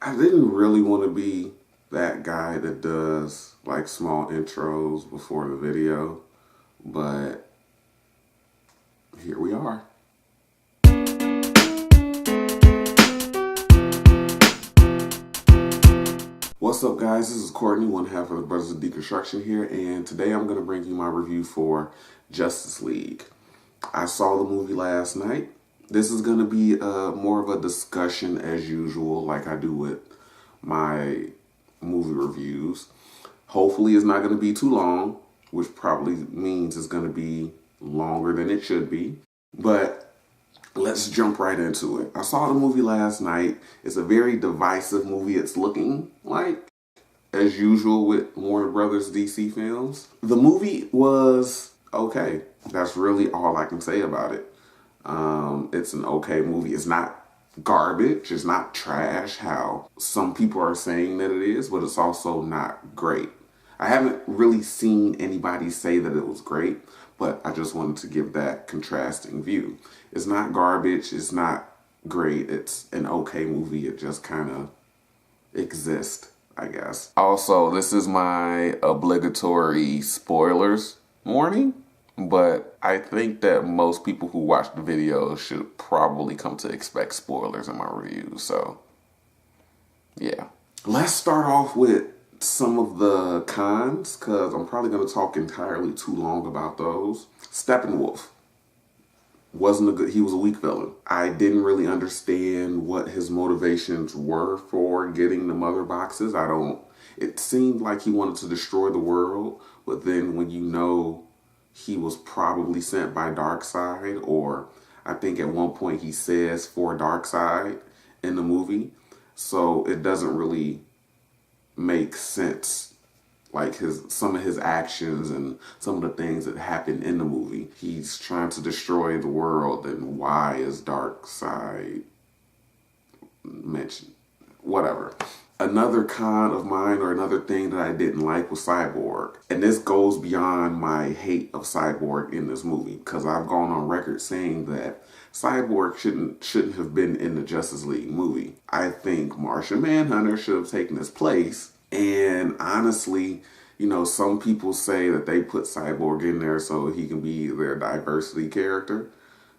I didn't really want to be that guy that does like small intros before the video, but here we are. What's up, guys? This is Courtney, one half of the Brothers of Deconstruction here, and today I'm going to bring you my review for Justice League. I saw the movie last night. This is going to be more of a discussion as usual, like I do with my movie reviews. Hopefully it's not going to be too long, which probably means it's going to be longer than it should be. But let's jump right into it. I saw the movie last night. It's a very divisive movie. It's looking like, as usual with Warner Brothers DC films. The movie was okay. That's really all I can say about it. It's an okay movie. It's not garbage. It's not trash, how some people are saying that it is, but it's also not great. I haven't really seen anybody say that it was great, but I just wanted to give that contrasting view. It's not garbage. It's not great. It's an okay movie. It just kind of exists, I guess. Also, this is my obligatory spoilers warning, but I think that most people who watch the video should probably come to expect spoilers in my review. So, yeah. Let's start off with some of the cons, because I'm probably going to talk entirely too long about those. Steppenwolf he was a weak villain. I didn't really understand what his motivations were for getting the mother boxes. It seemed like he wanted to destroy the world, but then when you know he was probably sent by Darkseid, or I think at one point he says for Darkseid in the movie, so it doesn't really make sense, like some of his actions and some of the things that happen in the movie. He's trying to destroy the world, and why is Darkseid mentioned? Whatever. Another con of mine, or another thing that I didn't like, was Cyborg. And this goes beyond my hate of Cyborg in this movie, because I've gone on record saying that Cyborg shouldn't have been in the Justice League movie. I think Martian Manhunter should have taken his place. And honestly, you know, some people say that they put Cyborg in there so he can be their diversity character.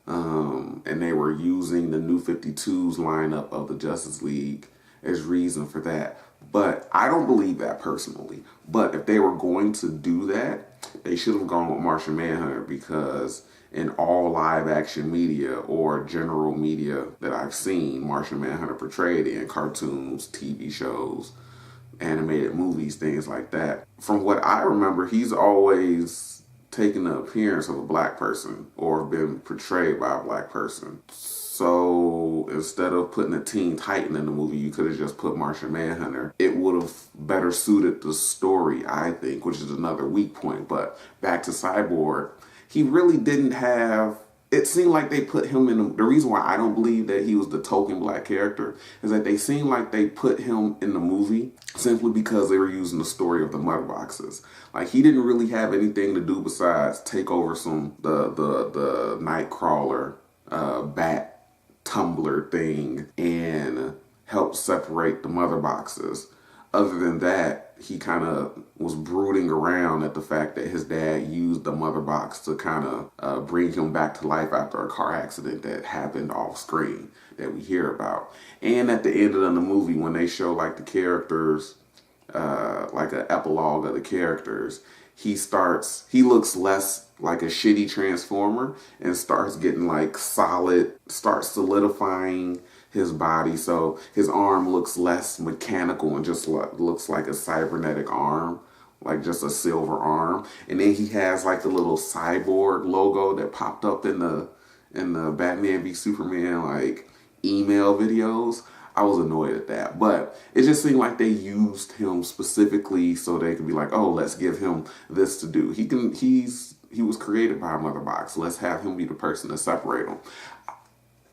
And they were using the New 52's lineup of the Justice League as reason for that. But I don't believe that personally. But if they were going to do that, they should have gone with Martian Manhunter, because in all live action media or general media that I've seen Martian Manhunter portrayed in, cartoons, TV shows, animated movies, things like that, from what I remember, he's always taken the appearance of a black person or been portrayed by a black person. So instead of putting a Teen Titan in the movie, you could have just put Martian Manhunter. It would have better suited the story, I think, which is another weak point. But back to Cyborg, he really didn't have... It seemed like they put him in... The reason why I don't believe that he was the token black character is that they seemed like they put him in the movie simply because they were using the story of the mother boxes. Like, he didn't really have anything to do besides take over the Nightcrawler bat tumbler thing and help separate the mother boxes. Other than that, he kind of was brooding around at the fact that his dad used the mother box to kind of bring him back to life after a car accident that happened off screen that we hear about. And at the end of the movie, when they show like the characters, like an epilogue of the characters, he looks less like a shitty Transformer and starts getting like starts solidifying his body, so his arm looks less mechanical and just looks like a cybernetic arm, like just a silver arm. And then he has like the little cyborg logo that popped up in the Batman v Superman like email videos. I was annoyed at that, but it just seemed like they used him specifically so they could be like, oh, let's give him this to do. He was created by a mother box. Let's have him be the person to separate them.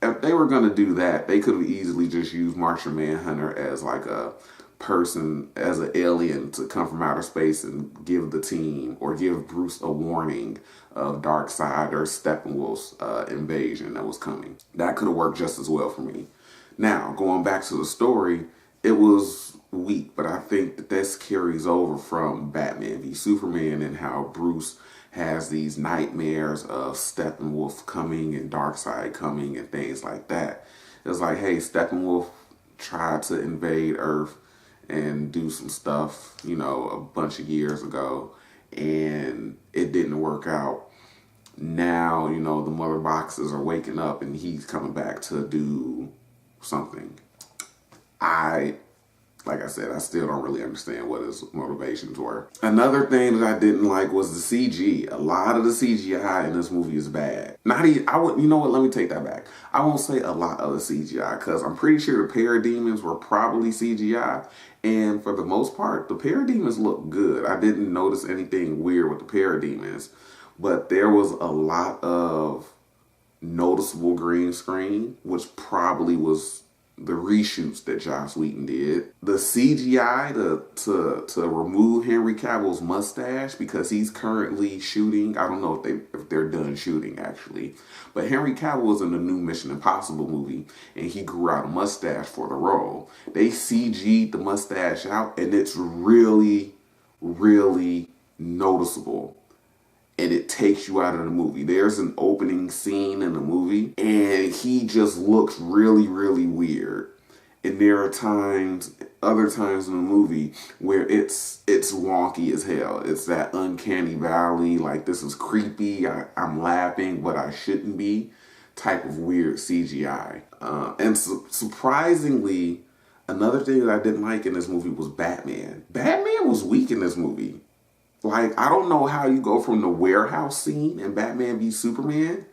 If they were going to do that, they could have easily just used Martian Manhunter as like a person, as an alien to come from outer space and give the team, or give Bruce a warning of Darkseid or Steppenwolf's invasion that was coming. That could have worked just as well for me. Now, going back to the story, it was weak, but I think that this carries over from Batman v Superman and how Bruce has these nightmares of Steppenwolf coming and Darkseid coming and things like that. It's like, hey, Steppenwolf tried to invade Earth and do some stuff, you know, a bunch of years ago, and it didn't work out. Now, you know, the mother boxes are waking up and he's coming back to do something. Like I said, I still don't really understand what his motivations were. Another thing that I didn't like was the CG. A lot of the CGI in this movie is bad. You know what, let me take that back. I won't say a lot of the CGI, because I'm pretty sure the parademons were probably CGI. And for the most part, the parademons look good. I didn't notice anything weird with the parademons. But there was a lot of noticeable green screen, which probably was the reshoots that Joss Whedon did. The CGI to remove Henry Cavill's mustache, because he's currently shooting. I don't know if they're done shooting actually, but Henry Cavill was in the new Mission Impossible movie and he grew out a mustache for the role. They CG'd the mustache out and it's really, really noticeable. And it takes you out of the movie. There's an opening scene in the movie and he just looks really, really weird. And there are other times in the movie where it's wonky as hell. It's that uncanny valley, like this is creepy, I'm laughing, but I shouldn't be, type of weird CGI. And surprisingly, another thing that I didn't like in this movie was Batman. Batman was weak in this movie. Like, I don't know how you go from the warehouse scene in Batman v Superman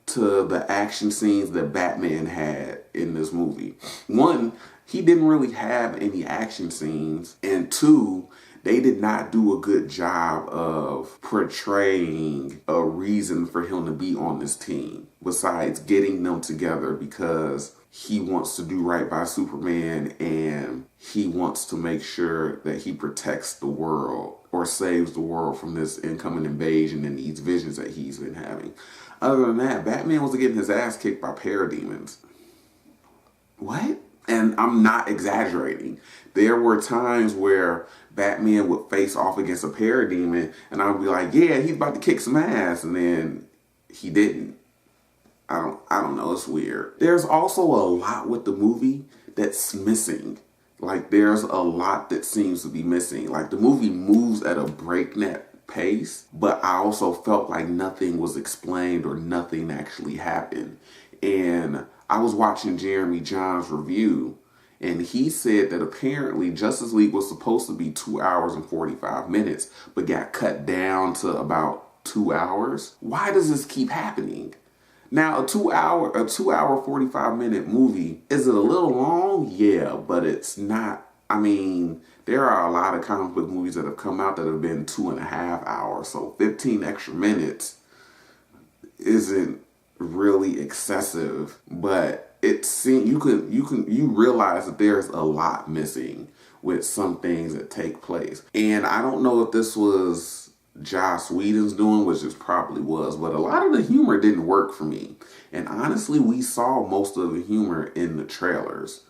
to the action scenes that Batman had in this movie. One, he didn't really have any action scenes. And two, they did not do a good job of portraying a reason for him to be on this team, besides getting them together because he wants to do right by Superman and he wants to make sure that he protects the world or saves the world from this incoming invasion and these visions that he's been having. Other than that, Batman was getting his ass kicked by parademons. What? And I'm not exaggerating. There were times where Batman would face off against a parademon and I would be like, yeah, he's about to kick some ass, and then he didn't. I don't know, it's weird. There's also a lot with the movie that's missing. Like, there's a lot that seems to be missing. Like, the movie moves at a breakneck pace, but I also felt like nothing was explained or nothing actually happened. And I was watching Jeremy John's review, and he said that apparently Justice League was supposed to be 2 hours and 45 minutes, but got cut down to about 2 hours. Why does this keep happening? Now, a 2 hour 45-minute movie, is it a little long? Yeah, but it's not. I mean, there are a lot of comic book movies that have come out that have been 2.5 hours, so 15 extra minutes isn't really excessive, but it seems you realize that there's a lot missing with some things that take place. And I don't know if this was Joss Whedon's doing, which it probably was, but a lot of the humor didn't work for me. And honestly, we saw most of the humor in the trailers,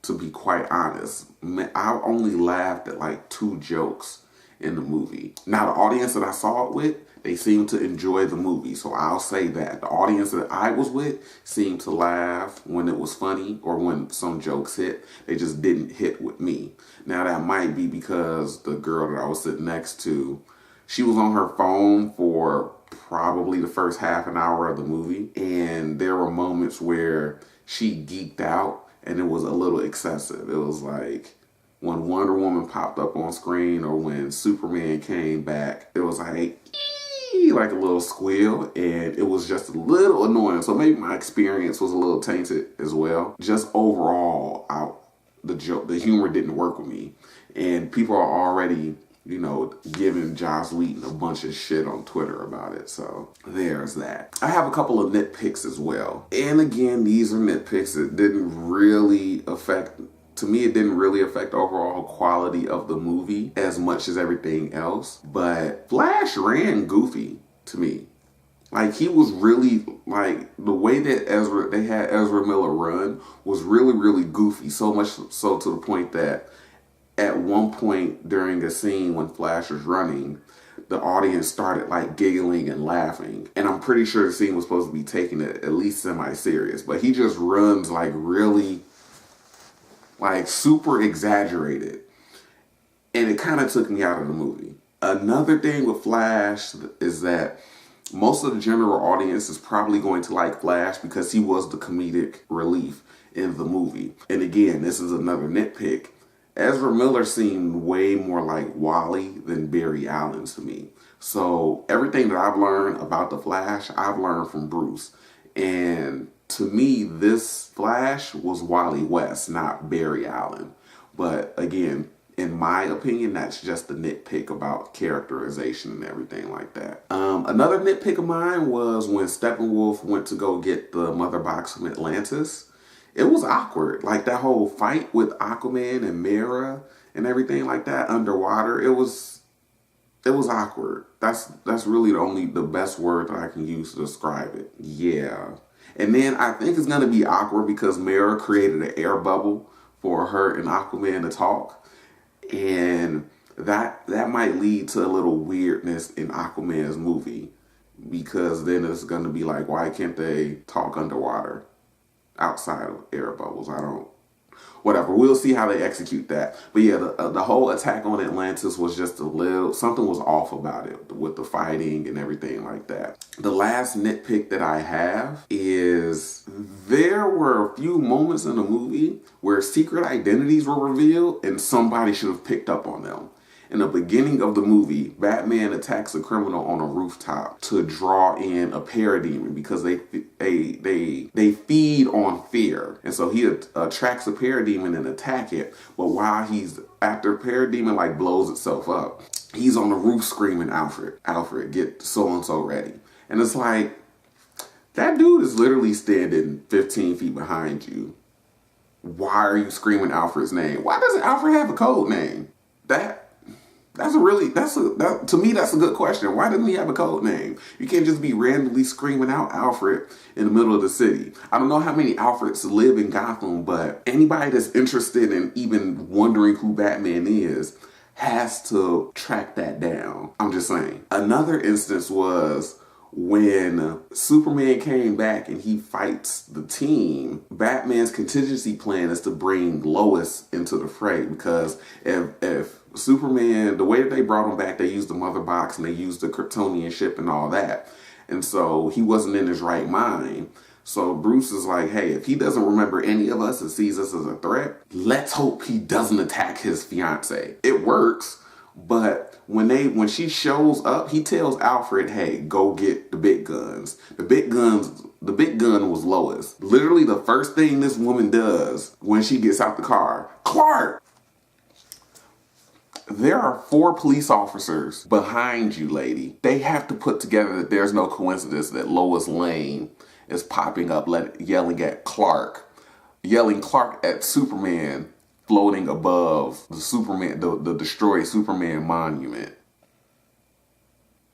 to be quite honest. I only laughed at like 2 jokes in the movie. Now, the audience that I saw it with, they seemed to enjoy the movie, so I'll say that. The audience that I was with seemed to laugh when it was funny or when some jokes hit. They just didn't hit with me. Now, that might be because the girl that I was sitting next to, she was on her phone for probably the first half an hour of the movie, and there were moments where she geeked out and it was a little excessive. It was like when Wonder Woman popped up on screen or when Superman came back, it was like, ee, like a little squeal, and it was just a little annoying. So maybe my experience was a little tainted as well. Just overall, the humor didn't work with me, and people are already, you know, giving Joss Whedon a bunch of shit on Twitter about it. So there's that. I have a couple of nitpicks as well. And again, these are nitpicks that didn't really affect, to me, it didn't really affect overall quality of the movie as much as everything else. But Flash ran goofy to me. Like, he was really, like, the way that they had Ezra Miller run was really, really goofy. So much so to the point that at one point during a scene when Flash was running, the audience started like giggling and laughing. And I'm pretty sure the scene was supposed to be taken at least semi-serious. But he just runs like really, like super exaggerated. And it kind of took me out of the movie. Another thing with Flash is that most of the general audience is probably going to like Flash because he was the comedic relief in the movie. And again, this is another nitpick. Ezra Miller seemed way more like Wally than Barry Allen to me. So everything that I've learned about the Flash, I've learned from Bruce. And to me, this Flash was Wally West, not Barry Allen. But again, in my opinion, that's just a nitpick about characterization and everything like that. Another nitpick of mine was when Steppenwolf went to go get the mother box from Atlantis. It was awkward. Like that whole fight with Aquaman and Mera and everything like that underwater. It was awkward. That's really the best word that I can use to describe it. Yeah. And then I think it's gonna be awkward because Mera created an air bubble for her and Aquaman to talk. And that might lead to a little weirdness in Aquaman's movie. Because then it's gonna be like, why can't they talk underwater? Outside of air bubbles. Whatever. We'll see how they execute that. But yeah, the whole attack on Atlantis was just something was off about it with the fighting and everything like that. The last nitpick that I have is there were a few moments in the movie where secret identities were revealed and somebody should have picked up on them. In the beginning of the movie, Batman attacks a criminal on a rooftop to draw in a parademon because they feed on fear. And so he attracts a parademon and attack it. But while after parademon like blows itself up, he's on the roof screaming, Alfred, get so-and-so ready. And it's like, that dude is literally standing 15 feet behind you. Why are you screaming Alfred's name? Why doesn't Alfred have a code name? To me, that's a good question. Why doesn't he have a code name? You can't just be randomly screaming out Alfred in the middle of the city. I don't know how many Alfreds live in Gotham, but anybody that's interested in even wondering who Batman is has to track that down. I'm just saying. Another instance was when Superman came back and he fights the team. Batman's contingency plan is to bring Lois into the fray because if Superman, the way that they brought him back, they used the mother box and they used the Kryptonian ship and all that. And so he wasn't in his right mind. So Bruce is like, hey, if he doesn't remember any of us and sees us as a threat, let's hope he doesn't attack his fiance. It works, but when she shows up, he tells Alfred, hey, go get the big guns. The big gun was Lois. Literally the first thing this woman does when she gets out the car, Clark! There are 4 police officers behind you, lady. They have to put together that there's no coincidence that Lois Lane is popping up, yelling Clark at Superman floating above the destroyed Superman monument.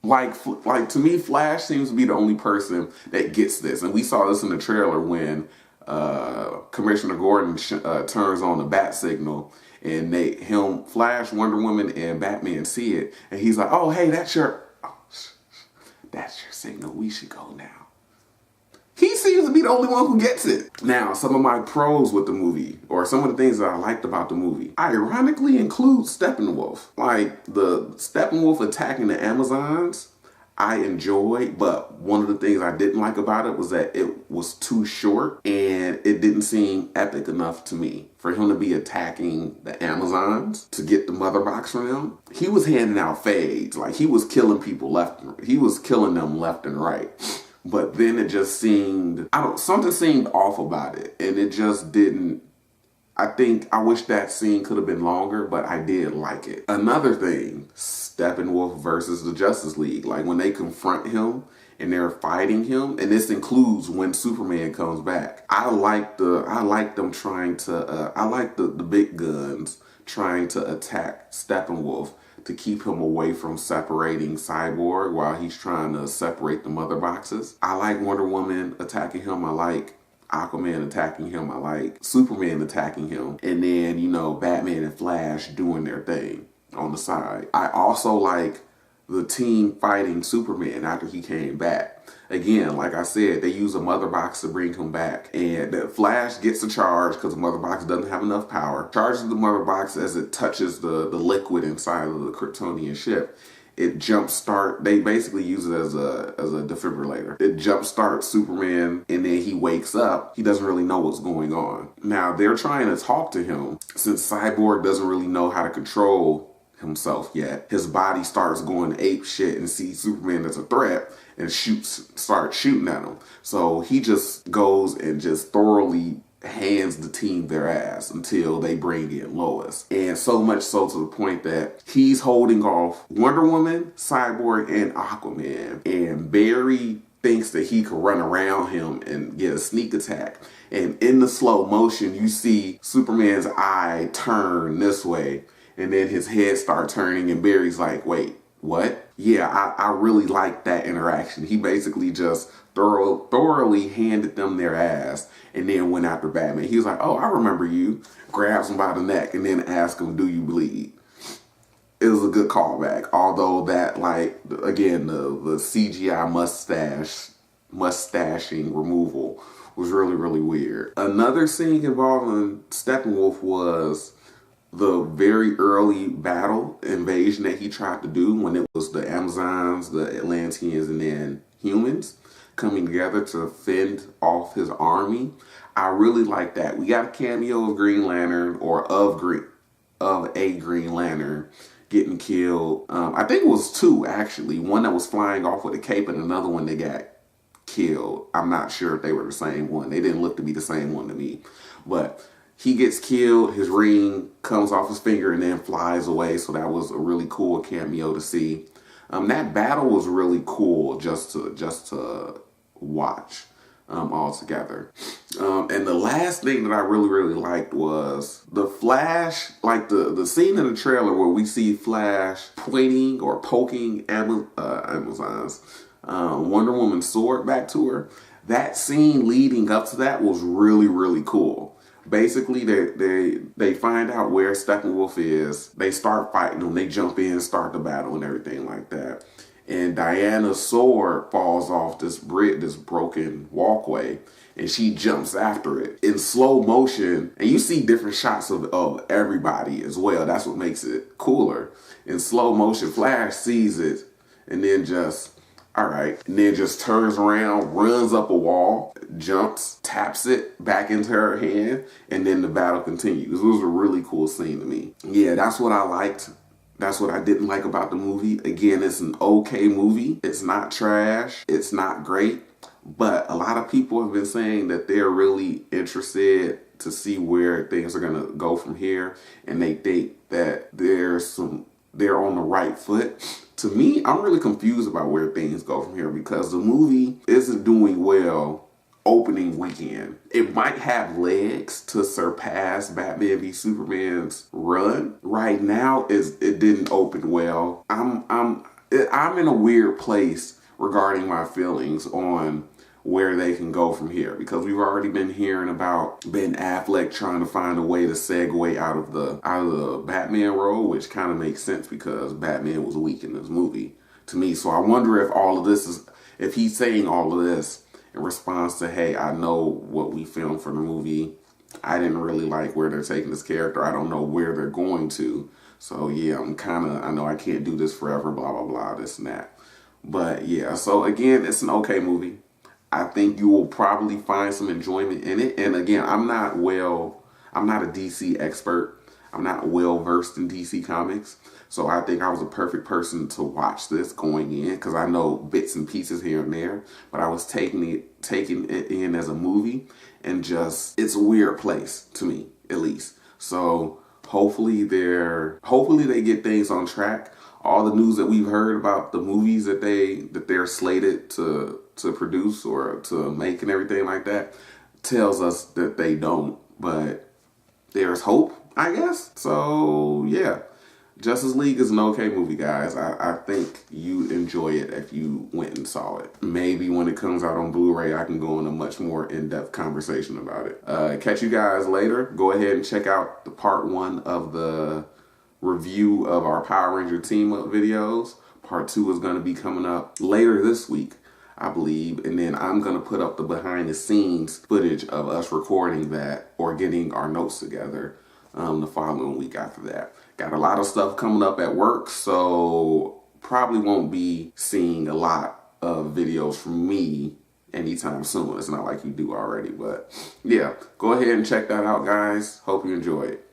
Like to me, Flash seems to be the only person that gets this. And we saw this in the trailer when Commissioner Gordon turns on the bat signal. And Flash, Wonder Woman, and Batman see it. And he's like, oh, hey, that's your signal. We should go now. He seems to be the only one who gets it. Now, some of my pros with the movie, or some of the things that I liked about the movie, ironically include Steppenwolf. Like, the Steppenwolf attacking the Amazons, I enjoyed, but one of the things I didn't like about it was that it was too short and it didn't seem epic enough to me. For him to be attacking the Amazons to get the mother box from them, he was handing out fades. Like, he was killing people them left and right. But then it just seemed, something seemed off about it. And it just didn't, I wish that scene could have been longer, but I did like it. Another thing, Steppenwolf versus the Justice League. Like, when they confront him and they're fighting him, and this includes when Superman comes back. I like them trying to, I like the big guns trying to attack Steppenwolf to keep him away from separating Cyborg while he's trying to separate the mother boxes. I like Wonder Woman attacking him. I like Aquaman attacking him. I like Superman attacking him. And then, you know, Batman and Flash doing their thing on the side. I also like the team fighting Superman after he came back. Again, like I said, they use a mother box to bring him back. And the Flash gets a charge because the mother box doesn't have enough power. Charges the mother box as it touches the liquid inside of the Kryptonian ship. It jumpstart. They basically use it as a defibrillator. It jumpstarts Superman, and then he wakes up. He doesn't really know what's going on. Now they're trying to talk to him since Cyborg doesn't really know how to control himself yet. His body starts going ape shit and sees Superman as a threat and starts shooting at him. So he just goes and just thoroughly hands the team their ass until they bring in Lois. And so much so to the point that he's holding off Wonder Woman, Cyborg, and Aquaman. And Barry thinks that he could run around him and get a sneak attack. And in the slow motion, you see Superman's eye turn this way. And then his head starts turning and Barry's like, wait, what? Yeah, I really like that interaction. He basically just thoroughly handed them their ass and then went after Batman. He was like, oh, I remember you. Grabs him by the neck and then asked him, do you bleed? It was a good callback. Although that, like, again, the CGI mustaching removal was really, really weird. Another scene involving Steppenwolf was the very early battle invasion that he tried to do when it was the Amazons, the Atlanteans, and then humans coming together to fend off his army. I really like that. We got a cameo of Green Lantern, or of a Green Lantern getting killed. I think it was two, actually. One that was flying off with a cape and another one that got killed. I'm not sure if they were the same one. They didn't look to be the same one to me. But he gets killed, his ring comes off his finger and then flies away. So that was a really cool cameo to see. That battle was really cool just to watch all together. And the last thing that I really, really liked was the Flash, like the scene in the trailer where we see Flash pointing or poking Amazon's Wonder Woman's sword back to her. That scene leading up to that was really, really cool. Basically, they find out where Steppenwolf is. They start fighting him. They jump in, start the battle and everything like that. And Diana's sword falls off this bridge, this broken walkway, and she jumps after it in slow motion. And you see different shots of everybody as well. That's what makes it cooler. In slow motion, Flash sees it and then just, all right, and then just turns around, runs up a wall, jumps, taps it back into her hand, and then the battle continues. It was a really cool scene to me. Yeah, that's what I liked. That's what I didn't like about the movie. Again, it's an okay movie. It's not trash. It's not great. But a lot of people have been saying that they're really interested to see where things are going to go from here. And they think that they're on the right foot. To me, I'm really confused about where things go from here because the movie isn't doing well opening weekend. It might have legs to surpass Batman v Superman's run. Right now, it didn't open well. I'm in a weird place regarding my feelings on where they can go from here because we've already been hearing about Ben Affleck trying to find a way to segue out of the Batman role, which kind of makes sense because Batman was weak in this movie to me. So I wonder if he's saying all of this in response to, hey, I know what we filmed for the movie. I didn't really like where they're taking this character. I don't know where they're going to. So yeah, I know I can't do this forever, blah, blah, blah, this and that. But yeah, so again, it's an okay movie. I think you will probably find some enjoyment in it. And again, I'm not a DC expert. I'm not well versed in DC comics. So I think I was a perfect person to watch this going in because I know bits and pieces here and there. But I was taking it in as a movie and it's a weird place to me, at least. So hopefully they get things on track. All the news that we've heard about the movies that they're slated to produce or to make and everything like that tells us that they don't, but there's hope, I guess. So yeah, Justice League is an okay movie, guys. I think you enjoy it if you went and saw it. Maybe when it comes out on Blu-ray, I can go in a much more in-depth conversation about it. Catch you guys later. Go ahead and check out the part 1 of the review of our Power Ranger team-up videos. Part 2 is going to be coming up later this week, I believe, and then I'm going to put up the behind-the-scenes footage of us recording that or getting our notes together the following week after that. Got a lot of stuff coming up at work, so probably won't be seeing a lot of videos from me anytime soon. It's not like you do already, but yeah, go ahead and check that out, guys. Hope you enjoy it.